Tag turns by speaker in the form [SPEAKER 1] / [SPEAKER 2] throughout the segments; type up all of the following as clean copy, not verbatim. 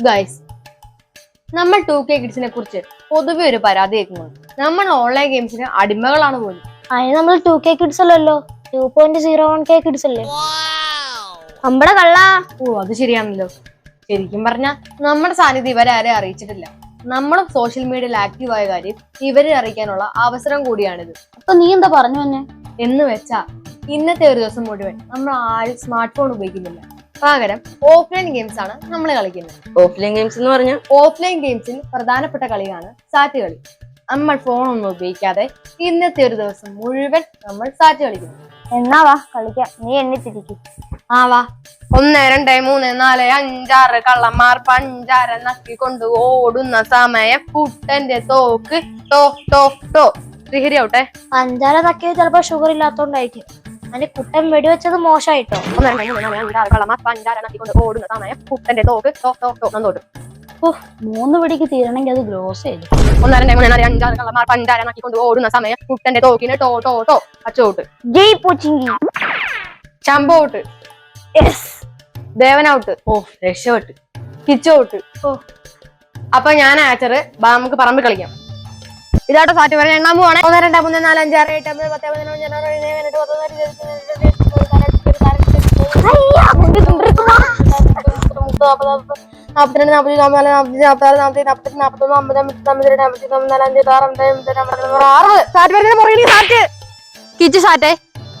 [SPEAKER 1] Guys, നമ്മൾ 2K കിഡ്സിനെ കുറിച്ച് പൊതുവെ ഒരു പരാതി കേൾക്കുന്നുണ്ട്. നമ്മൾ ഓൺലൈൻ ഗെയിംസിന് അടിമകളാണ് പോലും.
[SPEAKER 2] അതിന് നമ്മൾ 2K കിഡ്സ് അല്ലല്ലോ, 2.01K കിഡ്സ് അല്ലേ നമ്മുടെ കള്ള.
[SPEAKER 1] അത് ശരിയാണല്ലോ. ശരിക്കും പറഞ്ഞാൽ നമ്മുടെ സാന്നിധ്യം ഇവരെ ആരെയും അറിയിച്ചിട്ടില്ല. നമ്മളും സോഷ്യൽ മീഡിയയിൽ ആക്റ്റീവായ കാര്യം ഇവരെ അറിയിക്കാനുള്ള അവസരം കൂടിയാണിത്.
[SPEAKER 2] അപ്പൊ നീ എന്താ പറഞ്ഞു തന്നെ?
[SPEAKER 1] എന്ന് വെച്ചാ ഇന്നത്തെ ഒരു ദിവസം മുഴുവൻ നമ്മൾ ആരും സ്മാർട്ട് ഫോൺ ഉപയോഗിക്കുന്നില്ല. പകരം ഓഫ്ലൈൻ ഗെയിംസ് ആണ് നമ്മൾ കളിക്കുന്നത്.
[SPEAKER 3] ഓഫ്ലൈൻ ഗെയിംസ് എന്ന് പറഞ്ഞാൽ
[SPEAKER 1] ഓഫ്ലൈൻ ഗെയിംസിൽ പ്രധാനപ്പെട്ട കളിയാണ് സാറ്റ് കളി. നമ്മൾ ഫോണൊന്നും ഉപയോഗിക്കാതെ ഇന്നത്തെ ഒരു ദിവസം മുഴുവൻ നമ്മൾ സാറ്റ് കളിക്കുന്നു.
[SPEAKER 2] എന്നാ വാ കളിക്കാം, നീ എണ്ണിത്തിരിക്കും.
[SPEAKER 1] വാ. 1 2 3 4 5 6 കള്ളന്മാർ പഞ്ചാര നക്കിക്കൊണ്ട് ഓടുന്ന സമയം കുട്ടന്റെ തോക്ക് ടോ ടോ ടോ. ശ്രീഹരി ആവട്ടെ.
[SPEAKER 2] പഞ്ചാര തക്കിയത് ചിലപ്പോ ഷുഗർ ഇല്ലാത്തോണ്ടായിരിക്കും. അതിന് കുട്ടൻ വെടിവെച്ചത് മോശമായിട്ടോ.
[SPEAKER 1] 1 2 3 4 5 6 കള്ളന്മാർ പഞ്ചാര നക്കിക്കൊണ്ട് ഓടുന്ന സമയം കുട്ടന്റെ തോക്ക് ടോ ടോ ടോ നന്നോട്ട്.
[SPEAKER 2] 3 പിടിക്ക് തീരണമെങ്കിൽ അത് ഗ്രോസ് ചെയ്തു.
[SPEAKER 1] 1 2 3 4 5 6 കള്ളന്മാർ പഞ്ചാര നക്കിക്കൊണ്ട് ഓടുന്ന സമയം കുട്ടന്റെ തോക്കിന് ടോ ടോ ടോ അച്ചോട്ട്.
[SPEAKER 2] ജയ് പോച്ചിങ്ങി.
[SPEAKER 1] ചമ്പോട്ട്. ദേവനൗട്ട്. രക്ഷോട്ട്. കിച്ചോട്ട്. അപ്പൊ ഞാൻ ആച്ചറ് നമുക്ക് പറമ്പിൽ കളിക്കാം. ഇതാട്ടോ സാറ്റ് വരെ എണ്ണാൻ പോവാണ്. 1 2 3 4 5 6 7 8 10 11 കിച്ചു സാറ്റേ,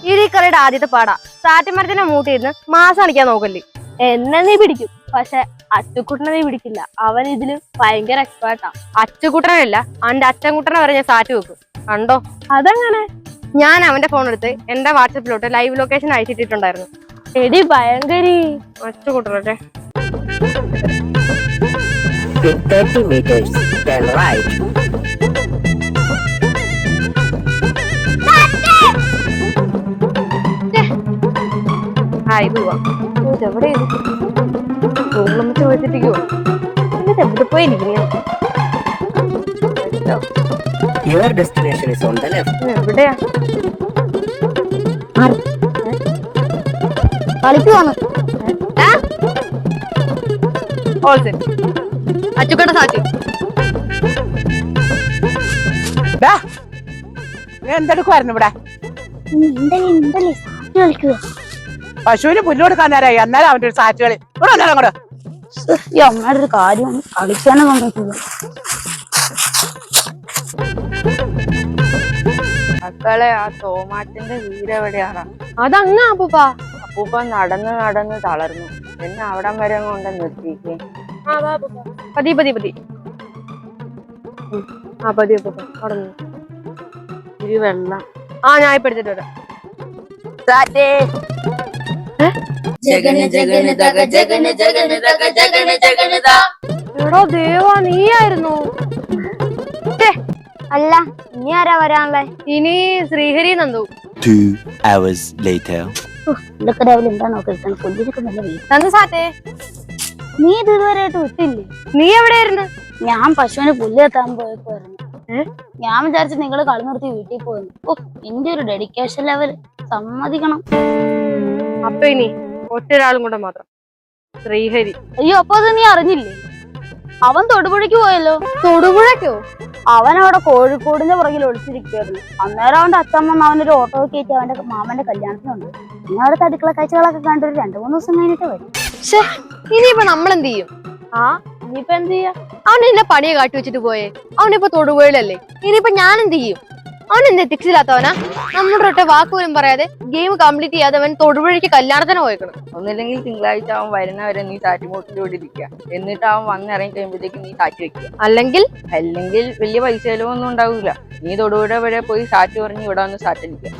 [SPEAKER 1] ഈ കളിയുടെ ആദ്യത്തെ പാടാ. സാറ്റ് മരത്തിനെ മൂട്ടിയിരുന്ന് മാസം കളിക്കാൻ നോക്കല്ലേ.
[SPEAKER 2] എന്നെ നീ പിടിക്കും, പക്ഷെ അച്ചുക്കുട്ടനെ നീ പിടിക്കില്ല. അവൻ ഇതില് ഭയങ്കര എക്സ്പേർട്ടാ.
[SPEAKER 1] അച്ചുകുട്ടനല്ല, അവന്റെ അച്ഛൻകുട്ടനെ വരെ ഞാൻ സാറ്റ് വെക്കും. കണ്ടോ?
[SPEAKER 2] അതെങ്ങനെ?
[SPEAKER 1] ഞാൻ അവന്റെ ഫോൺ എടുത്ത് എന്റെ വാട്സപ്പിലോട്ട് ലൈവ് ലൊക്കേഷൻ അയച്ചിട്ടുണ്ടായിരുന്നു.
[SPEAKER 2] എടി ഭയങ്കരി.
[SPEAKER 1] അച്ചുകുട്ടനെ
[SPEAKER 3] 30 meters, then right.
[SPEAKER 1] ഇത് എവിടെ ചോദിച്ചിട്ടിരിക്കുവോ? എന്നിട്ട് എവിടെ പോയി ഇരിക്കുന്നു?
[SPEAKER 3] Your destination is on the left.
[SPEAKER 1] എവിടെയാ?
[SPEAKER 2] കളിക്കുവാണ്.
[SPEAKER 1] അച്ചുക്കട്ട സാറ്റ്
[SPEAKER 4] എന്തെടുക്കുവായിരുന്നു ഇവിടെ? പശുവിന് പുല്ല് കൊടുക്കാൻ നേരമായി, അന്നേരം അവന്റെ ഒരു സാറ്റ് കളി. ഇവിടെ വന്നേരം അങ്ങോട്ട്.
[SPEAKER 2] ഈ അമ്മയുടെ ഒരു കാര്യം കളിക്കാനും വന്നിട്ടില്ല.
[SPEAKER 3] മക്കളെ, ആ തോമാറ്റിന്റെ വീട് എവിടെയാണ്?
[SPEAKER 1] അതങ്ങ അപ്പൂപ്പ.
[SPEAKER 3] അപ്പൂപ്പ നടന്ന് നടന്ന് തളർന്നു. പിന്നെ അവിടം വരെ കൊണ്ട് നിർത്തിക്കേ.
[SPEAKER 1] പതി പതി പതി പതി അപ്പൂപ്പ നടന്നു.
[SPEAKER 3] ഒരു വെള്ളം.
[SPEAKER 1] ഞാൻ ഇപ്പൊ എടുത്തിട്ട് വരാം. എടോ ദേവാ, നീയായിരുന്നു?
[SPEAKER 2] അല്ല, ഇനി ആരാ വരാനുള്ളേ?
[SPEAKER 1] ഇനി ശ്രീഹരി നന്ദു.
[SPEAKER 5] 2 hours later.
[SPEAKER 2] ഇതൊക്കെ രാവിലെ എന്താ നോക്കിയിരിക്കണം. പുല്ലിനൊക്കെ നല്ല വീട്.
[SPEAKER 1] നന്ദു സാറ്റേ,
[SPEAKER 2] നീ ഇത് ഇതുവരെയായിട്ട് വിട്ടില്ലേ?
[SPEAKER 1] നീ എവിടെയായിരുന്നു?
[SPEAKER 2] ഞാൻ പശുവിന് പുല്ല് എത്താൻ പോയപ്പോയിരുന്നു. ഞാൻ വിചാരിച്ചു നിങ്ങള് കളി നിർത്തി വീട്ടിൽ പോയിരുന്നു. എന്റെ ഒരു ഡെഡിക്കേഷൻ ലെവൽ സമ്മതിക്കണം.
[SPEAKER 1] അപ്പൊ ഇനി ഒറ്റൊരാളും കൂടെ മാത്രം, ശ്രീഹരി.
[SPEAKER 2] അയ്യോ, അപ്പൊ അത് നീ അറിഞ്ഞില്ലേ? അവൻ തൊടുപുഴയ്ക്ക് പോയല്ലോ.
[SPEAKER 1] തൊടുപുഴയ്ക്കോ?
[SPEAKER 2] അവൻ അവിടെ കോഴിക്കോടിന്റെ പുറകിൽ ഒളിച്ചിരിക്കുകയായിരുന്നു. അന്നേരം അവന്റെ അച്ഛമ്മ അവനൊരു ഓട്ടോ കയറ്റി അവന്റെ മാമന്റെ കല്യാണത്തിനുണ്ട്. പിന്നെ അവിടെ അടുക്കള കാഴ്ചകളൊക്കെ കണ്ടൊരു 2-3 ദിവസം കഴിഞ്ഞിട്ട് വരും.
[SPEAKER 1] ഇനിയിപ്പൊ നമ്മളെന്ത് ചെയ്യും?
[SPEAKER 2] ഇനിയിപ്പൊ എന്ത് ചെയ്യാ?
[SPEAKER 1] അവൻ എന്നെ പണിയെ കാട്ടി വെച്ചിട്ട് പോയേ. അവനിപ്പോ തൊടുപുഴയിലല്ലേ. ഇനിയിപ്പൊ ഞാൻ എന്ത് ചെയ്യും? അവൻ എന്ത് തിക്സില്ലാത്തവനാ? നമ്മുടെ ഒറ്റ വാക്കുപോലും പറയാതെ ഗെയിം കംപ്ലീറ്റ് ചെയ്യാതെ അവൻ തൊടുപുഴയ്ക്ക് കല്യാണത്തിന് പോയേക്കണം.
[SPEAKER 3] ഒന്നില്ലെങ്കിൽ തിങ്കളാഴ്ച അവൻ വരുന്നവരെ നീ സാറ്റുമോട്ടിന്റെ കൂടെ ഇരിക്കുക. എന്നിട്ട് അവൻ വന്നിറങ്ങി കഴിയുമ്പോഴത്തേക്ക് നീ സാറ്റ് വെക്കുക.
[SPEAKER 1] അല്ലെങ്കിൽ
[SPEAKER 3] വലിയ പൈസ ചെലവൊന്നും ഉണ്ടാവൂല. നീ തൊടുപുഴ വരെ പോയി സാറ്റ് പറഞ്ഞ് ഇവിടെ വന്ന് സാറ്റ് അടിക്കുക.